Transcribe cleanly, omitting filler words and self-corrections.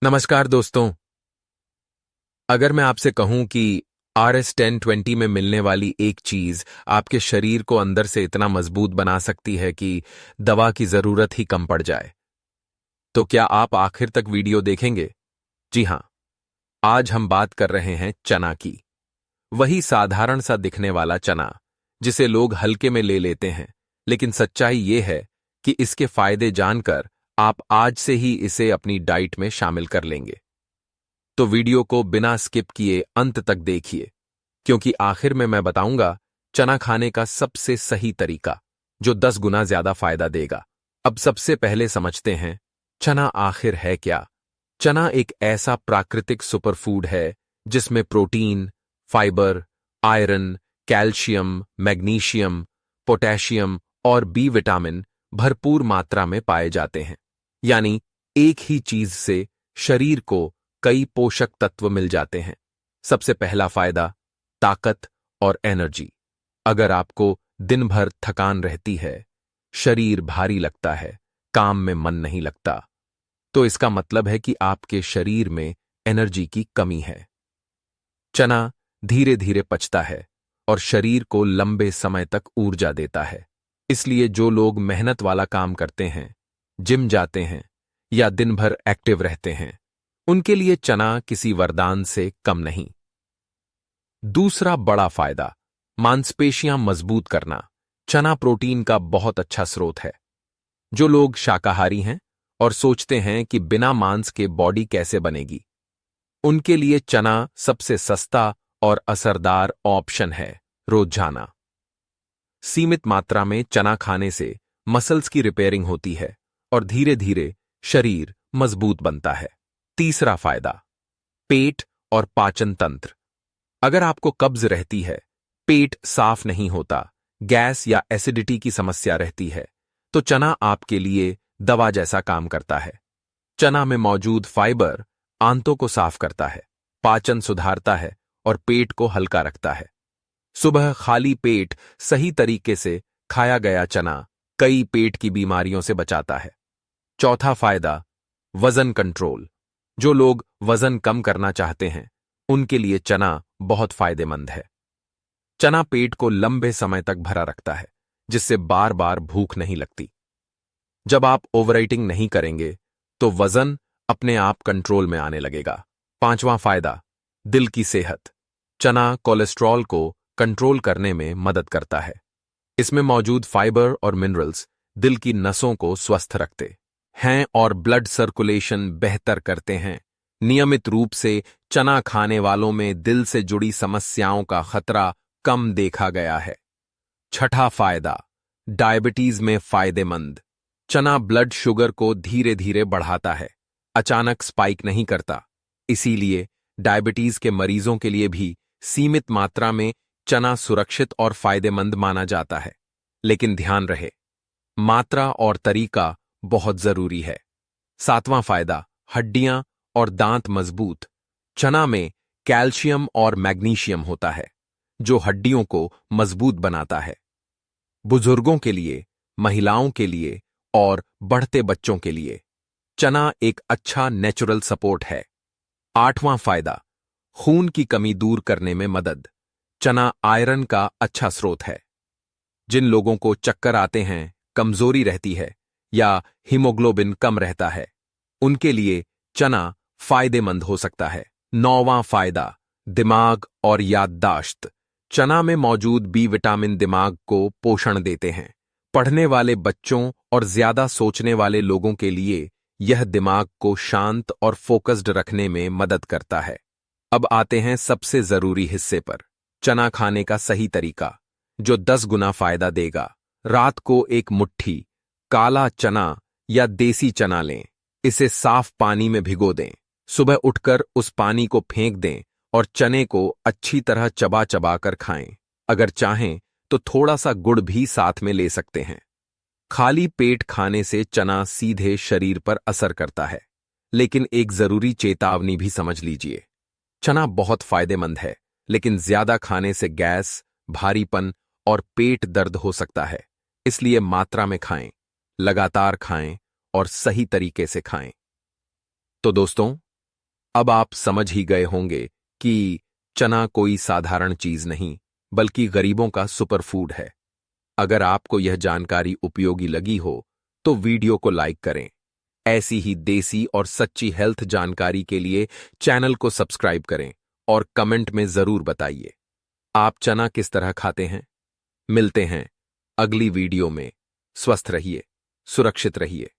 नमस्कार दोस्तों। अगर मैं आपसे कहूं कि RS-1020 में मिलने वाली एक चीज आपके शरीर को अंदर से इतना मजबूत बना सकती है कि दवा की जरूरत ही कम पड़ जाए, तो क्या आप आखिर तक वीडियो देखेंगे? जी हां, आज हम बात कर रहे हैं चना की। वही साधारण सा दिखने वाला चना जिसे लोग हल्के में ले लेते हैं, लेकिन सच्चाई ये है कि इसके फायदे जानकर आप आज से ही इसे अपनी डाइट में शामिल कर लेंगे। तो वीडियो को बिना स्किप किए अंत तक देखिए, क्योंकि आखिर में मैं बताऊंगा चना खाने का सबसे सही तरीका जो 10 गुना ज्यादा फायदा देगा। अब सबसे पहले समझते हैं चना आखिर है क्या। चना एक ऐसा प्राकृतिक सुपरफूड है जिसमें protein, fibre, iron, calcium, magnesium, potassium और बी विटामिन भरपूर मात्रा में पाए जाते हैं। यानी एक ही चीज से शरीर को कई पोषक तत्व मिल जाते हैं। सबसे पहला फायदा, ताकत और एनर्जी। अगर आपको दिन भर थकान रहती है, शरीर भारी लगता है, काम में मन नहीं लगता, तो इसका मतलब है कि आपके शरीर में एनर्जी की कमी है। चना धीरे धीरे पचता है और शरीर को लंबे समय तक ऊर्जा देता है। इसलिए जो लोग मेहनत वाला काम करते हैं, जिम जाते हैं या दिन भर एक्टिव रहते हैं, उनके लिए चना किसी वरदान से कम नहीं। दूसरा बड़ा फायदा, मांसपेशियां मजबूत करना। चना प्रोटीन का बहुत अच्छा स्रोत है। जो लोग शाकाहारी हैं और सोचते हैं कि बिना मांस के बॉडी कैसे बनेगी, उनके लिए चना सबसे सस्ता और असरदार ऑप्शन है। रोजाना सीमित मात्रा में चना खाने से मसल्स की रिपेयरिंग होती है और धीरे धीरे शरीर मजबूत बनता है। तीसरा फायदा, पेट और पाचन तंत्र। अगर आपको कब्ज रहती है, पेट साफ नहीं होता, गैस या एसिडिटी की समस्या रहती है, तो चना आपके लिए दवा जैसा काम करता है। चना में मौजूद फाइबर आंतों को साफ करता है, पाचन सुधारता है और पेट को हल्का रखता है। सुबह खाली पेट सही तरीके से खाया गया चना कई पेट की बीमारियों से बचाता है। चौथा फायदा, वजन कंट्रोल। जो लोग वजन कम करना चाहते हैं, उनके लिए चना बहुत फायदेमंद है। चना पेट को लंबे समय तक भरा रखता है, जिससे बार बार भूख नहीं लगती। जब आप ओवर ईटिंग नहीं करेंगे, तो वजन अपने आप कंट्रोल में आने लगेगा। पांचवां फायदा, दिल की सेहत। चना कोलेस्ट्रॉल को कंट्रोल करने में मदद करता है। इसमें मौजूद फाइबर और मिनरल्स दिल की नसों को स्वस्थ रखते हैं और ब्लड सर्कुलेशन बेहतर करते हैं। नियमित रूप से चना खाने वालों में दिल से जुड़ी समस्याओं का खतरा कम देखा गया है। छठा फायदा, डायबिटीज में फायदेमंद। चना ब्लड शुगर को धीरे धीरे बढ़ाता है, अचानक स्पाइक नहीं करता। इसीलिए डायबिटीज के मरीजों के लिए भी सीमित मात्रा में चना सुरक्षित और फायदेमंद माना जाता है। लेकिन ध्यान रहे, मात्रा और तरीका बहुत जरूरी है। सातवां फायदा, हड्डियां और दांत मजबूत। चना में कैल्शियम और मैग्नीशियम होता है, जो हड्डियों को मजबूत बनाता है। बुजुर्गों के लिए, महिलाओं के लिए और बढ़ते बच्चों के लिए चना एक अच्छा नेचुरल सपोर्ट है। आठवां फायदा, खून की कमी दूर करने में मदद। चना आयरन का अच्छा स्रोत है। जिन लोगों को चक्कर आते हैं, कमजोरी रहती है या हीमोग्लोबिन कम रहता है, उनके लिए चना फायदेमंद हो सकता है। नौवां फायदा, दिमाग और याददाश्त। चना में मौजूद बी विटामिन दिमाग को पोषण देते हैं। पढ़ने वाले बच्चों और ज्यादा सोचने वाले लोगों के लिए यह दिमाग को शांत और फोकस्ड रखने में मदद करता है। अब आते हैं सबसे जरूरी हिस्से पर, चना खाने का सही तरीका, जो 10 गुना फायदा देगा। रात को एक मुट्ठी काला चना या देसी चना लें। इसे साफ पानी में भिगो दें। सुबह उठकर उस पानी को फेंक दें और चने को अच्छी तरह चबा चबा कर खाएं। अगर चाहें तो थोड़ा सा गुड़ भी साथ में ले सकते हैं। खाली पेट खाने से चना सीधे शरीर पर असर करता है, लेकिन एक जरूरी चेतावनी भी समझ लीजिए। चना बहुत फायदेमंद है, लेकिन ज्यादा खाने से गैस, भारीपन और पेट दर्द हो सकता है। इसलिए मात्रा में खाएं, लगातार खाएं और सही तरीके से खाएं। तो दोस्तों, अब आप समझ ही गए होंगे कि चना कोई साधारण चीज नहीं, बल्कि गरीबों का सुपरफूड है। अगर आपको यह जानकारी उपयोगी लगी हो, तो वीडियो को लाइक करें। ऐसी ही देसी और सच्ची हेल्थ जानकारी के लिए चैनल को सब्सक्राइब करें और कमेंट में जरूर बताइए, आप चना किस तरह खाते हैं। मिलते हैं अगली वीडियो में। स्वस्थ रहिए, सुरक्षित रहिए।